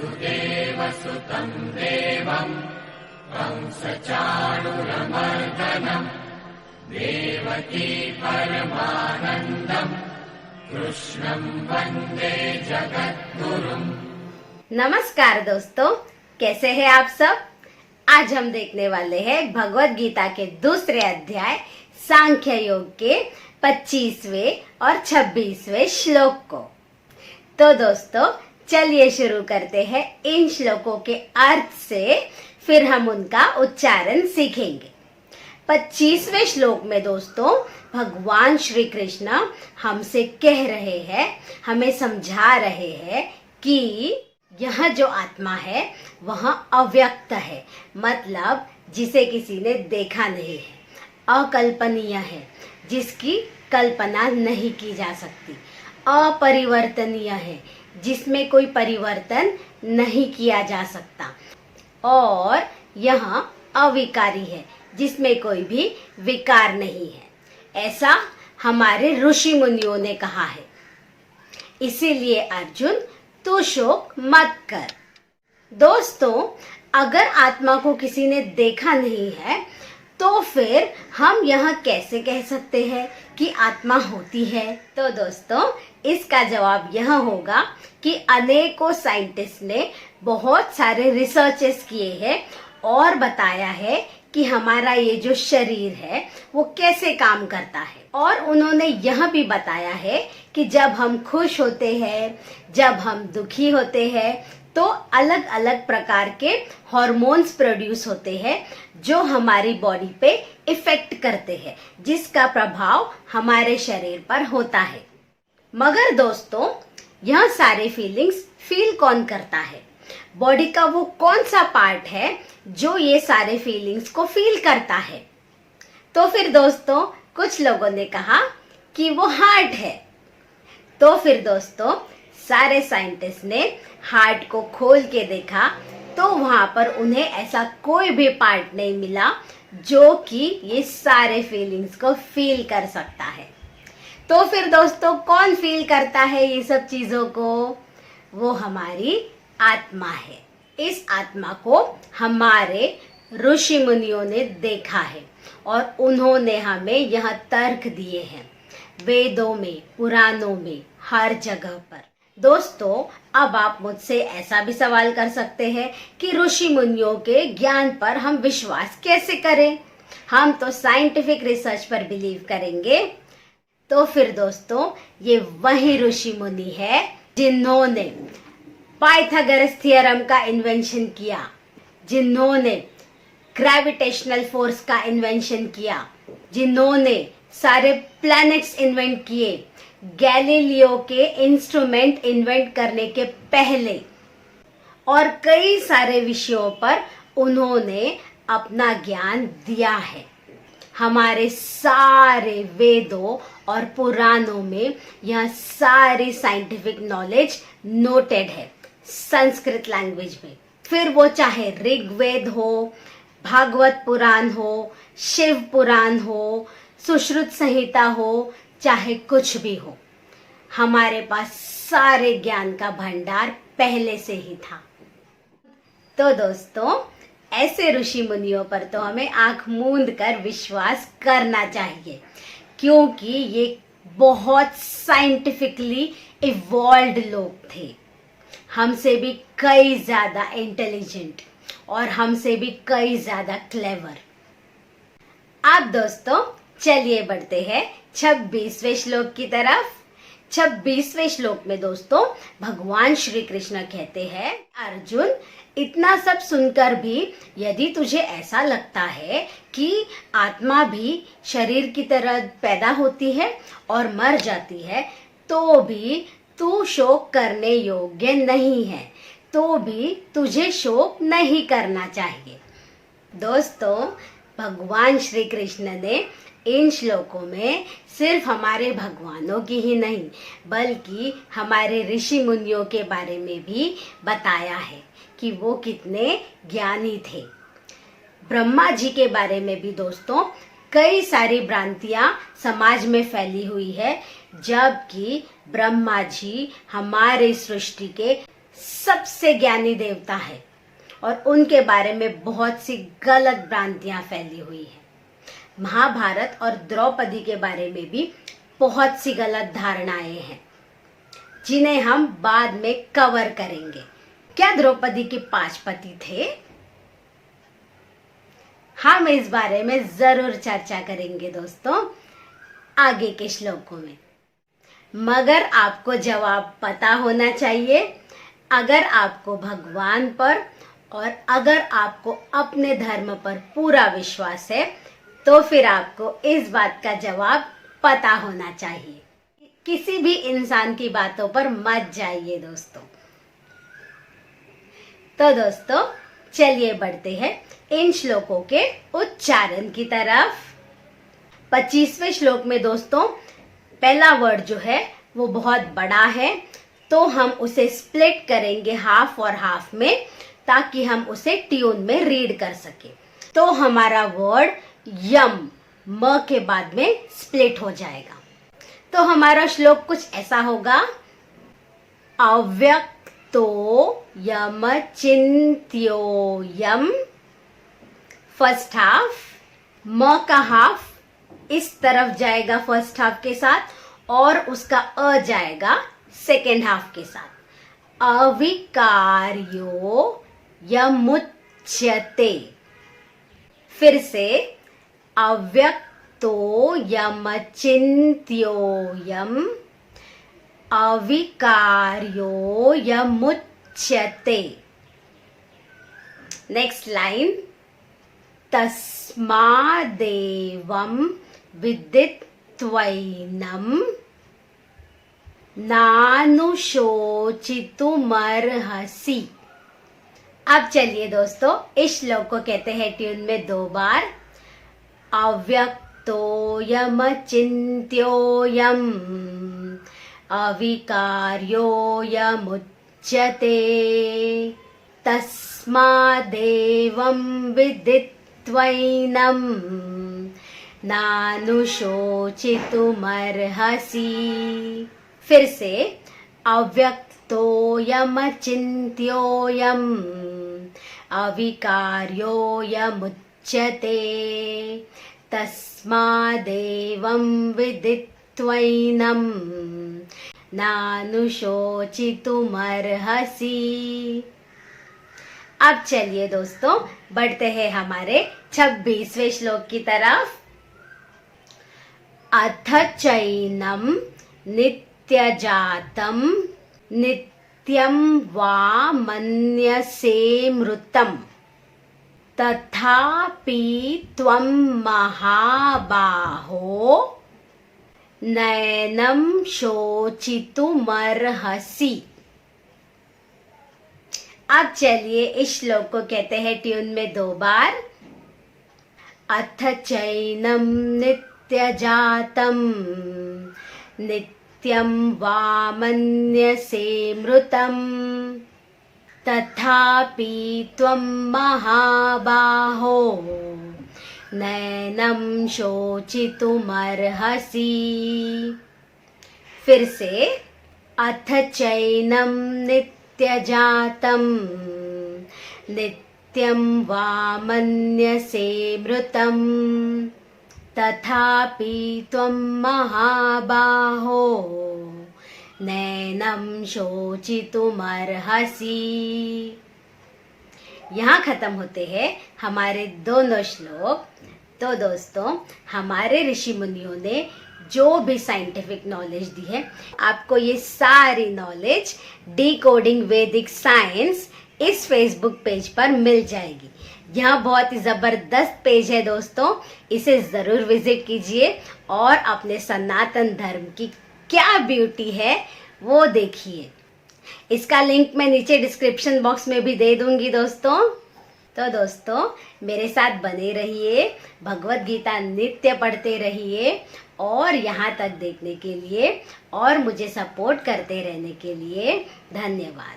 वसुदेवसुतं देवं कंसचाणूरमर्दनं देवकी परमानंदं कृष्णं वंदे जगद्गुरुम्। नमस्कार दोस्तों, कैसे हैं आप सब। आज हम देखने वाले हैं भगवत गीता के दूसरे अध्याय सांख्य योग के 25वें और 26वें श्लोक को। तो दोस्तों चलिए शुरू करते हैं इन श्लोकों के अर्थ से, फिर हम उनका उच्चारण सीखेंगे। 25वें श्लोक में दोस्तों भगवान श्री कृष्ण हमसे कह रहे हैं, हमें समझा रहे हैं कि यह जो आत्मा है वह अव्यक्त है, मतलब जिसे किसी ने देखा नहीं है, अकल्पनीय है, जिसकी कल्पना नहीं की जा सकती, अपरिवर्तनीय है, जिसमें कोई परिवर्तन नहीं किया जा सकता, और यह अविकारी है, जिसमें कोई भी विकार नहीं है। ऐसा हमारे ऋषि मुनियों ने कहा है। इसीलिए अर्जुन तू शोक मत कर। दोस्तों अगर आत्मा को किसी ने देखा नहीं है तो फिर हम यह कैसे कह सकते हैं कि आत्मा होती है। तो दोस्तों इसका जवाब यह होगा कि अनेकों साइंटिस्ट ने बहुत सारे रिसर्चेस किए हैं और बताया है कि हमारा ये जो शरीर है वो कैसे काम करता है। और उन्होंने यह भी बताया है कि जब हम खुश होते हैं, जब हम दुखी होते हैं, तो अलग अलग प्रकार के हार्मोन्स प्रोड्यूस होते हैं जो हमारी बॉडी पे इफेक्ट करते हैं, जिसका प्रभाव हमारे शरीर पर होता है। मगर दोस्तों यह सारे फीलिंग्स फील कौन करता है? बॉडी का वो कौन सा पार्ट है जो ये सारे फीलिंग्स को फील करता है? तो फिर दोस्तों कुछ लोगों ने कहा कि वो हार्ट है। तो फिर दोस्तों सारे साइंटिस्ट ने हार्ट को खोल के देखा तो वहां पर उन्हें ऐसा कोई भी पार्ट नहीं मिला जो कि ये सारे फीलिंग्स को फील कर सकता है। तो फिर दोस्तों कौन फील करता है ये सब चीजों को? वो हमारी आत्मा है। इस आत्मा को हमारे ऋषि मुनियों ने देखा है और उन्होंने हमें यह तर्क दिए हैं वेदों में, पुराणों में, हर जगह पर। दोस्तों अब आप मुझसे ऐसा भी सवाल कर सकते हैं कि ऋषि मुनियों के ज्ञान पर हम विश्वास कैसे करें? हम तो साइंटिफिक रिसर्च पर बिलीव करेंगे। तो फिर दोस्तों ये वही ऋषि मुनि है जिन्होंने पाइथागोरस थ्योरम का इन्वेंशन किया, जिन्होंने ग्रेविटेशनल फोर्स का इन्वेंशन किया, जिन्होंने सारे प्लैनेट्स इन्वेंट किए, गैलीलियो के इंस्ट्रूमेंट इन्वेंट करने के पहले, और कई सारे विषयों पर उन्होंने अपना ज्ञान दिया है। हमारे सारे वेदों और पुराणों में यह सारी साइंटिफिक नॉलेज नोटेड है संस्कृत लैंग्वेज में। फिर वो चाहे ऋग्वेद हो, भागवत पुराण हो, शिव पुराण हो, सुश्रुत संहिता हो, चाहे कुछ भी हो, हमारे पास सारे ज्ञान का भंडार पहले से ही था। तो दोस्तों ऐसे ऋषि मुनियों पर तो हमें आंख मूंद कर विश्वास करना चाहिए, क्योंकि ये बहुत साइंटिफिकली इवॉल्व्ड लोग थे, हमसे भी कई ज्यादा इंटेलिजेंट और हमसे भी कई ज्यादा क्लेवर। अब दोस्तों चलिए बढ़ते हैं 26वें श्लोक की तरफ। 26वें श्लोक में दोस्तों भगवान श्री कृष्ण कहते हैं, अर्जुन इतना सब सुनकर भी यदि तुझे ऐसा लगता है कि आत्मा भी शरीर की तरह पैदा होती है और मर जाती है, तो भी तू शोक करने योग्य नहीं है, तो भी तुझे शोक नहीं करना चाहिए। दोस्तों भगवान श्री कृष्ण ने इन श्लोकों में सिर्फ हमारे भगवानों की ही नहीं बल्कि हमारे ऋषि मुनियों के बारे में भी बताया है कि वो कितने ज्ञानी थे। ब्रह्मा जी के बारे में भी दोस्तों कई सारी भ्रांतियां समाज में फैली हुई है, जबकि ब्रह्मा जी हमारे सृष्टि के सबसे ज्ञानी देवता है और उनके बारे में बहुत सी गलत भ्रांतियां फैली हुई है। महाभारत और द्रौपदी के बारे में भी बहुत सी गलत धारणाएं हैं जिन्हें हम बाद में कवर करेंगे। क्या द्रौपदी के 5 पति थे? हम इस बारे में जरूर चर्चा करेंगे दोस्तों आगे के श्लोकों में। मगर आपको जवाब पता होना चाहिए। अगर आपको भगवान पर और अगर आपको अपने धर्म पर पूरा विश्वास है तो फिर आपको इस बात का जवाब पता होना चाहिए। किसी भी इंसान की बातों पर मत जाइए दोस्तों। तो दोस्तों चलिए बढ़ते हैं इन श्लोकों के उच्चारण की तरफ। 25वें श्लोक में दोस्तों पहला वर्ड जो है वो बहुत बड़ा है, तो हम उसे स्प्लिट करेंगे हाफ और हाफ में ताकि हम उसे ट्यून में रीड कर सके। तो हमारा वर्ड यम म के बाद में स्प्लिट हो जाएगा। तो हमारा श्लोक कुछ ऐसा होगा। अव्यक्तो यम चिन्त्यो यम, फर्स्ट हाफ, म का हाफ इस तरफ जाएगा फर्स्ट हाफ के साथ और उसका अ जाएगा सेकेंड हाफ के साथ। अविकार्यो यमुच्यते, फिर से अव्यक्तो यमचिन्त्यो यम, अविकार्यो यमुच्यते। Next line, तस्मादेवं विदित्वैनं नानुशोचितुमर्हसि। अब चलिए दोस्तों इस श्लोक को कहते हैं ट्यून में 2 बार। अव्यक्तो यमचिन्त्यो यम, अविकार्यो यमुच्यते, तस्मादेवं विदित्वैनं नानुशोचितुमर्हसि। फिर से अव्यक्तो यमचिन्त्यो यम, अविकार्यो यमुच्यते, तस्मादेवं विदित्वैनं नानुशोचितुमर्हसि। अब चलिए दोस्तों बढ़ते हैं हमारे 26वें श्लोक की तरफ। अथ चैनं नित्यजातं नित्यं वा मन्यसे मृतं, तथापि त्वं महाबाहो नैनं शोचितुमर्हसि। अब चलिए इस श्लोक को कहते हैं ट्यून में 2 बार। अथ चैनं नित्यजातं नित्यं वा मन्यसे मृतं, तथापि त्वं महाबाहो नैनं शोचितुमर्हसि। फिर से अथ चैनं नित्यजातं नित्यं वा मन्यसे मृतं, तथापि त्वं महाबाहो नैनं शोचितुमर्हसि। यहाँ खत्म होते हैं हमारे दोनों श्लोक। तो दोस्तों हमारे ऋषि मुनियों ने जो भी साइंटिफिक नॉलेज दी है, आपको ये सारी नॉलेज डिकोडिंग वैदिक साइंस इस फेसबुक पेज पर मिल जाएगी। यहाँ बहुत ही जबरदस्त पेज है दोस्तों, इसे जरूर विजिट कीजिए और अपने सनातन धर्म की क्या ब्यूटी है वो देखिए। इसका लिंक मैं नीचे डिस्क्रिप्शन बॉक्स में भी दे दूंगी दोस्तों। तो दोस्तों मेरे साथ बने रहिए, भगवत गीता नित्य पढ़ते रहिए और यहाँ तक देखने के लिए और मुझे सपोर्ट करते रहने के लिए धन्यवाद।